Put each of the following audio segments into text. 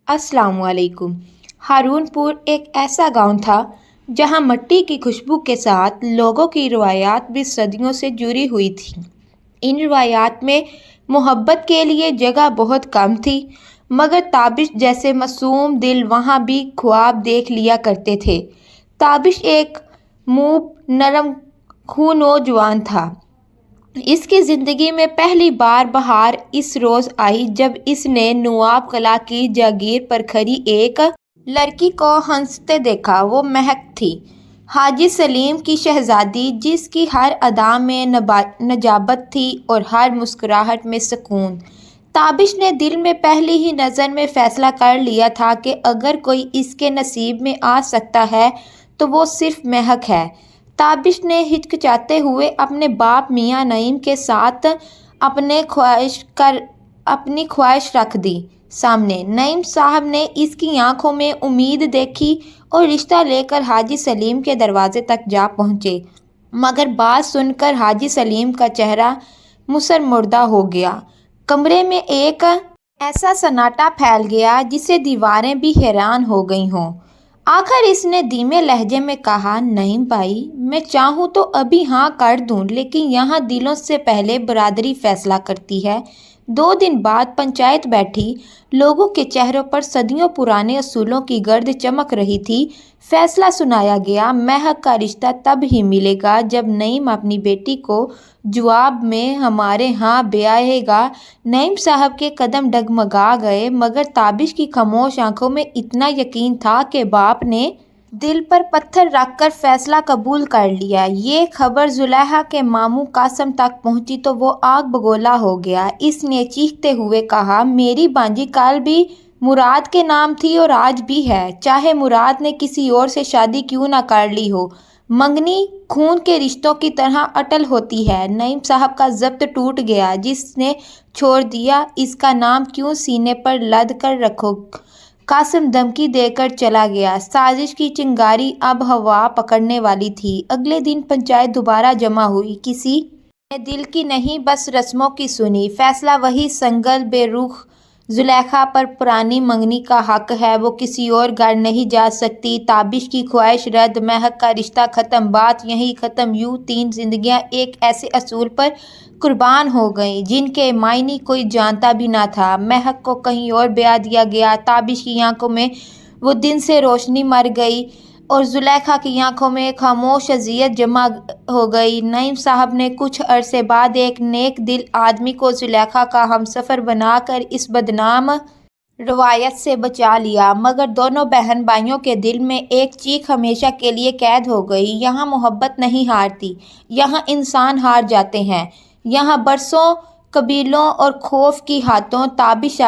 अस्सलाम वालेकुम। हारूनपुर एक ऐसा गांव था जहां मट्टी की खुशबू के साथ लोगों की रवायात भी सदियों से जुड़ी हुई थी। इन रवायात में मोहब्बत के लिए जगह बहुत कम थी, मगर ताबिश जैसे मासूम दिल वहां भी ख्वाब देख लिया करते थे। ताबिश एक मूब नरम खून नौजवान था। इसकी ज़िंदगी में पहली बार बहार इस रोज़ आई जब इसने नवाब कला की जागीर पर खड़ी एक लड़की को हंसते देखा। वो महक थी, हाजी सलीम की शहजादी, जिसकी हर अदा में नजाबत थी और हर मुस्कुराहट में सुकून। ताबिश ने दिल में पहली ही नज़र में फ़ैसला कर लिया था कि अगर कोई इसके नसीब में आ सकता है तो वो सिर्फ महक है। ताबिश ने हिचकिचाते हुए अपने बाप मियाँ नईम के साथ अपनी ख्वाहिश रख दी सामने। नईम साहब ने इसकी आंखों में उम्मीद देखी और रिश्ता लेकर हाजी सलीम के दरवाजे तक जा पहुँचे, मगर बात सुनकर हाजी सलीम का चेहरा मुसरमुर्दा हो गया। कमरे में एक ऐसा सन्नाटा फैल गया जिसे दीवारें भी हैरान हो गई हों। आखिर इसने धीमे लहजे में कहा, नईम भाई, मैं चाहूँ तो अभी हाँ कर दूँ, लेकिन यहाँ दिलों से पहले बरादरी फैसला करती है। 2 दिन बाद पंचायत बैठी। लोगों के चेहरों पर सदियों पुराने असूलों की गर्द चमक रही थी। फैसला सुनाया गया, महक का रिश्ता तब ही मिलेगा जब नईम अपनी बेटी को जवाब में हमारे यहाँ ब्याहेगा। नईम साहब के कदम डगमगा गए, मगर ताबिश की खामोश आंखों में इतना यकीन था कि बाप ने दिल पर पत्थर रखकर फैसला कबूल कर लिया। ये खबर जुलेखा के मामू कासम तक पहुंची तो वो आग बगोला हो गया। इसने चीखते हुए कहा, मेरी बांजी कल भी मुराद के नाम थी और आज भी है, चाहे मुराद ने किसी और से शादी क्यों ना कर ली हो। मंगनी खून के रिश्तों की तरह अटल होती है। नईम साहब का ज़ब्त टूट गया। जिसने छोड़ दिया, इसका नाम क्यों सीने पर लद कर रखो। कासिम धमकी देकर चला गया। साजिश की चिंगारी अब हवा पकड़ने वाली थी। अगले दिन पंचायत दोबारा जमा हुई। किसी ने दिल की नहीं, बस रस्मों की सुनी। फैसला वही, संगल बेरुख। जुलेखा पर पुरानी मंगनी का हक है, वो किसी और घर नहीं जा सकती। ताबिश की ख्वाहिश रद्द, महक का रिश्ता ख़त्म। बात यहीं ख़त्म। यूँ 3 जिंदगियां एक ऐसे असूल पर कुर्बान हो गईं जिनके मायने कोई जानता भी ना था। महक को कहीं और ब्याह दिया गया। ताबिश की आंखों में वो दिन से रोशनी मर गई और जुलेखा की आंखों में खामोश अजियत जमा हो गई। नईम साहब ने कुछ अरसे बाद एक नेक दिल आदमी को जुलेखा का हमसफ़र बनाकर इस बदनाम रवायत से बचा लिया, मगर दोनों बहन भाइयों के दिल में एक चीख हमेशा के लिए कैद हो गई। यहाँ मोहब्बत नहीं हारती, यहाँ इंसान हार जाते हैं। यहाँ बरसों कबीलों और खौफ की हाथों ताबिश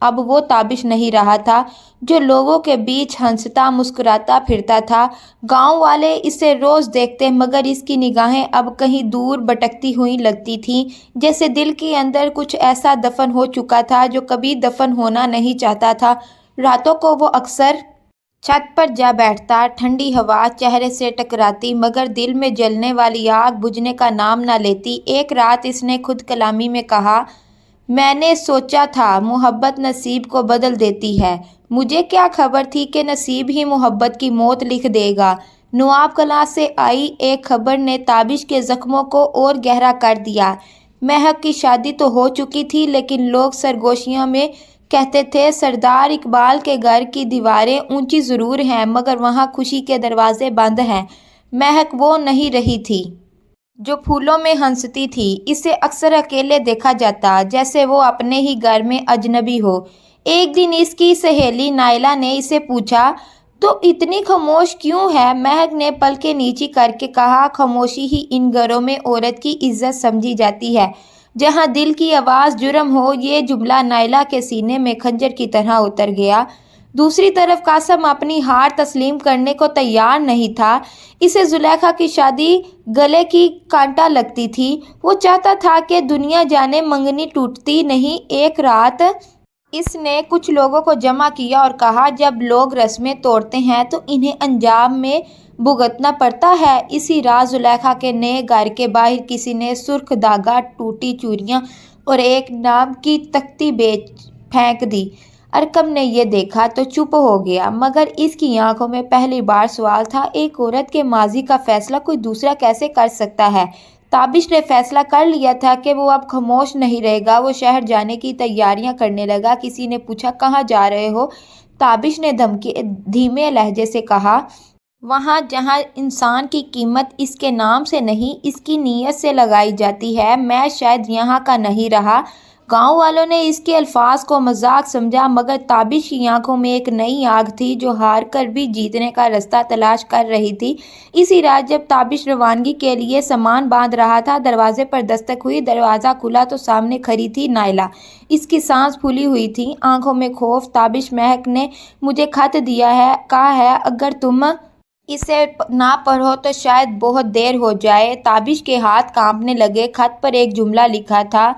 अब वो ताबिश नहीं रहा था जो लोगों के बीच हंसता मुस्कुराता फिरता था। गांव वाले इसे रोज़ देखते, मगर इसकी निगाहें अब कहीं दूर भटकती हुई लगती थीं, जैसे दिल के अंदर कुछ ऐसा दफन हो चुका था जो कभी दफन होना नहीं चाहता था। रातों को वो अक्सर छत पर जा बैठता। ठंडी हवा चेहरे से टकराती, मगर दिल में जलने वाली आग बुझने का नाम न लेती। एक रात इसने खुद कलामी में कहा, मैंने सोचा था मोहब्बत नसीब को बदल देती है। मुझे क्या खबर थी कि नसीब ही मोहब्बत की मौत लिख देगा। नवाब कला से आई एक खबर ने ताबिश के ज़ख्मों को और गहरा कर दिया। महक की शादी तो हो चुकी थी, लेकिन लोग सरगोशियों में कहते थे, सरदार इकबाल के घर की दीवारें ऊंची ज़रूर हैं, मगर वहाँ खुशी के दरवाजे बंद हैं। महक वो नहीं रही थी जो फूलों में हंसती थी। इसे अक्सर अकेले देखा जाता, जैसे वो अपने ही घर में अजनबी हो। एक दिन इसकी सहेली नाइला ने इसे पूछा, तो इतनी खामोश क्यों है? महक ने पलकें नीची करके कहा, खामोशी ही इन घरों में औरत की इज्जत समझी जाती है, जहाँ दिल की आवाज़ जुर्म हो। ये जुमला नाइला के सीने में खंजर की तरह उतर गया। दूसरी तरफ कासम अपनी हार तस्लीम करने को तैयार नहीं था। इसे जुलेखा की शादी गले की कांटा लगती थी। वो चाहता था कि दुनिया जाने मंगनी टूटती नहीं। एक रात इसने कुछ लोगों को जमा किया और कहा, जब लोग रस्में तोड़ते हैं तो इन्हें अंजाम में भुगतना पड़ता है। इसी रात जुलेखा के नए घर के बाहर किसी ने सुर्ख धागा, टूटी चूड़ियाँ और एक नाम की तख्ती बेच फेंक दी। ارکم نے یہ دیکھا تو چپ ہو گیا، مگر اس کی آنکھوں میں پہلی بار سوال تھا، ایک عورت کے ماضی کا فیصلہ کوئی دوسرا کیسے کر سکتا ہے؟ تابش نے فیصلہ کر لیا تھا کہ وہ اب خاموش نہیں رہے گا۔ وہ شہر جانے کی تیاریاں کرنے لگا۔ کسی نے پوچھا، کہاں جا رہے ہو؟ تابش نے دھیمے لہجے سے کہا، وہاں جہاں انسان کی قیمت اس کے نام سے نہیں اس کی نیت سے لگائی جاتی ہے۔ میں شاید یہاں کا نہیں رہا۔ گاؤں والوں نے اس کے الفاظ کو مذاق سمجھا، مگر تابش کی آنکھوں میں ایک نئی آگ تھی جو ہار کر بھی جیتنے کا راستہ تلاش کر رہی تھی۔ اسی رات جب تابش روانگی کے لیے سامان باندھ رہا تھا، دروازے پر دستک ہوئی۔ دروازہ کھلا تو سامنے کھڑی تھی نائلہ۔ اس کی سانس پھولی ہوئی تھی، آنکھوں میں خوف۔ تابش، مہک نے مجھے خط دیا ہے، کہا ہے اگر تم اسے نہ پڑھو تو شاید بہت دیر ہو جائے۔ تابش کے ہاتھ کانپنے لگے۔ خط پر ایک جملہ لکھا تھا،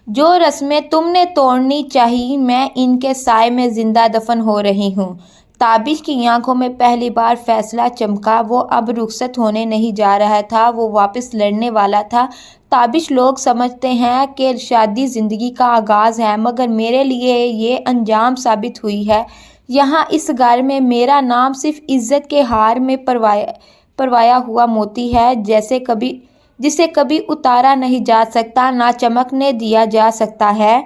جو رسمیں تم نے توڑنی چاہی میں ان کے سائے میں زندہ دفن ہو رہی ہوں۔ تابش کی آنکھوں میں پہلی بار فیصلہ چمکا۔ وہ اب رخصت ہونے نہیں جا رہا تھا، وہ واپس لڑنے والا تھا۔ تابش، لوگ سمجھتے ہیں کہ شادی زندگی کا آغاز ہے، مگر میرے لیے یہ انجام ثابت ہوئی ہے۔ یہاں اس گھر میں میرا نام صرف عزت کے ہار میں پروایا ہوا موتی ہے، جسے کبھی اتارا نہیں جا سکتا، نہ چمکنے دیا جا سکتا ہے۔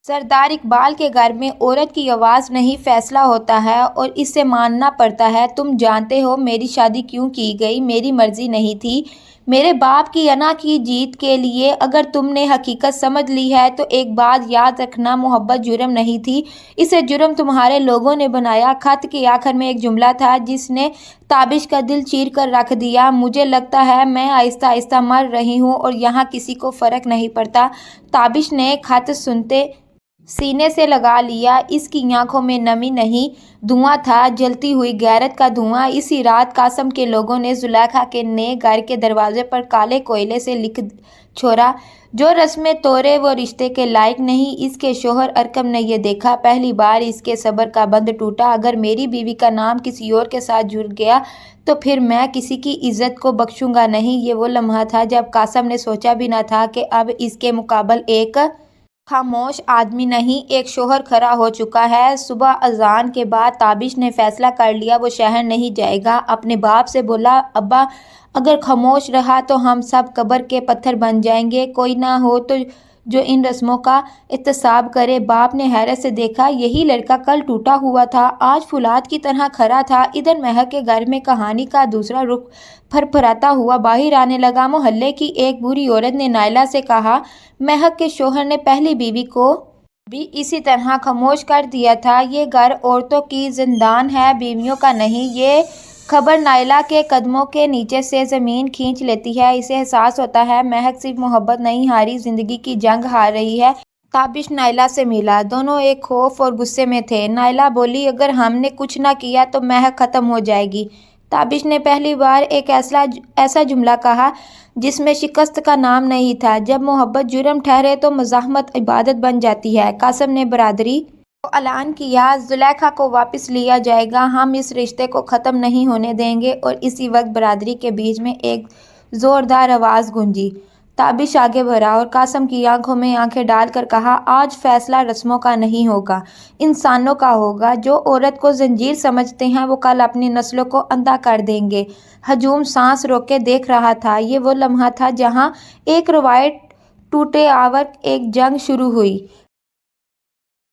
سردار اقبال کے گھر میں عورت کی آواز نہیں فیصلہ ہوتا ہے اور اسے ماننا پڑتا ہے۔ تم جانتے ہو میری شادی کیوں کی گئی؟ میری مرضی نہیں تھی، میرے باپ کی انا کی جیت کے لیے۔ اگر تم نے حقیقت سمجھ لی ہے تو ایک بات یاد رکھنا، محبت جرم نہیں تھی، اسے جرم تمہارے لوگوں نے بنایا۔ خط کے آخر میں ایک جملہ تھا جس نے تابش کا دل چیر کر رکھ دیا، مجھے لگتا ہے میں آہستہ آہستہ مر رہی ہوں اور یہاں کسی کو فرق نہیں پڑتا۔ تابش نے خط سنتے سینے سے لگا لیا۔ اس کی آنکھوں میں نمی نہیں، دھواں تھا، جلتی ہوئی غیرت کا دھواں۔ اسی رات قاسم کے لوگوں نے زلیخا کے نئے گھر کے دروازے پر کالے کوئلے سے لکھ چھوڑا، جو رسمیں توڑے وہ رشتے کے لائق نہیں۔ اس کے شوہر ارکم نے یہ دیکھا، پہلی بار اس کے صبر کا بند ٹوٹا۔ اگر میری بیوی کا نام کسی اور کے ساتھ جڑ گیا تو پھر میں کسی کی عزت کو بخشوں گا نہیں۔ یہ وہ لمحہ تھا جب قاسم نے سوچا بھی نہ تھا کہ اب اس کے مقابل ایک خاموش آدمی نہیں، ایک شوہر کھڑا ہو چکا ہے۔ صبح اذان کے بعد تابش نے فیصلہ کر لیا، وہ شہر نہیں جائے گا۔ اپنے باپ سے بولا، ابا اگر خاموش رہا تو ہم سب قبر کے پتھر بن جائیں گے، کوئی نہ ہو تو جو ان رسموں کا احتساب کرے۔ باپ نے حیرت سے دیکھا، یہی لڑکا کل ٹوٹا ہوا تھا، آج فولاد کی طرح کھڑا تھا۔ ادھر مہک کے گھر میں کہانی کا دوسرا رخ پھرپھراتا ہوا باہر آنے لگا۔ محلے کی ایک بوڑھی عورت نے نائلہ سے کہا، مہک کے شوہر نے پہلی بیوی کو بھی اسی طرح خاموش کر دیا تھا۔ یہ گھر عورتوں کی زندان ہے، بیویوں کا نہیں۔ یہ خبر نائلہ کے قدموں کے نیچے سے زمین کھینچ لیتی ہے۔ اسے احساس ہوتا ہے مہک صرف محبت نہیں ہاری، زندگی کی جنگ ہار رہی ہے۔ تابش نائلہ سے ملا، دونوں ایک خوف اور غصے میں تھے۔ نائلہ بولی، اگر ہم نے کچھ نہ کیا تو مہک ختم ہو جائے گی۔ تابش نے پہلی بار ایک ایسا جملہ کہا جس میں شکست کا نام نہیں تھا۔ جب محبت جرم ٹھہرے تو مزاحمت عبادت بن جاتی ہے۔ قاسم نے برادری کو اعلان کیا، زلیخا کو واپس لیا جائے گا، ہم اس رشتے کو ختم نہیں ہونے دیں گے۔ اور اسی وقت برادری کے بیچ میں ایک زوردار آواز گونجی۔ تابش آگے بڑھا اور قاسم کی آنکھوں میں آنکھیں ڈال کر کہا، آج فیصلہ رسموں کا نہیں ہوگا، انسانوں کا ہوگا۔ جو عورت کو زنجیر سمجھتے ہیں وہ کل اپنی نسلوں کو اندھا کر دیں گے۔ ہجوم سانس روکے دیکھ رہا تھا۔ یہ وہ لمحہ تھا جہاں ایک روایت ٹوٹے اور ایک جنگ شروع ہوئی۔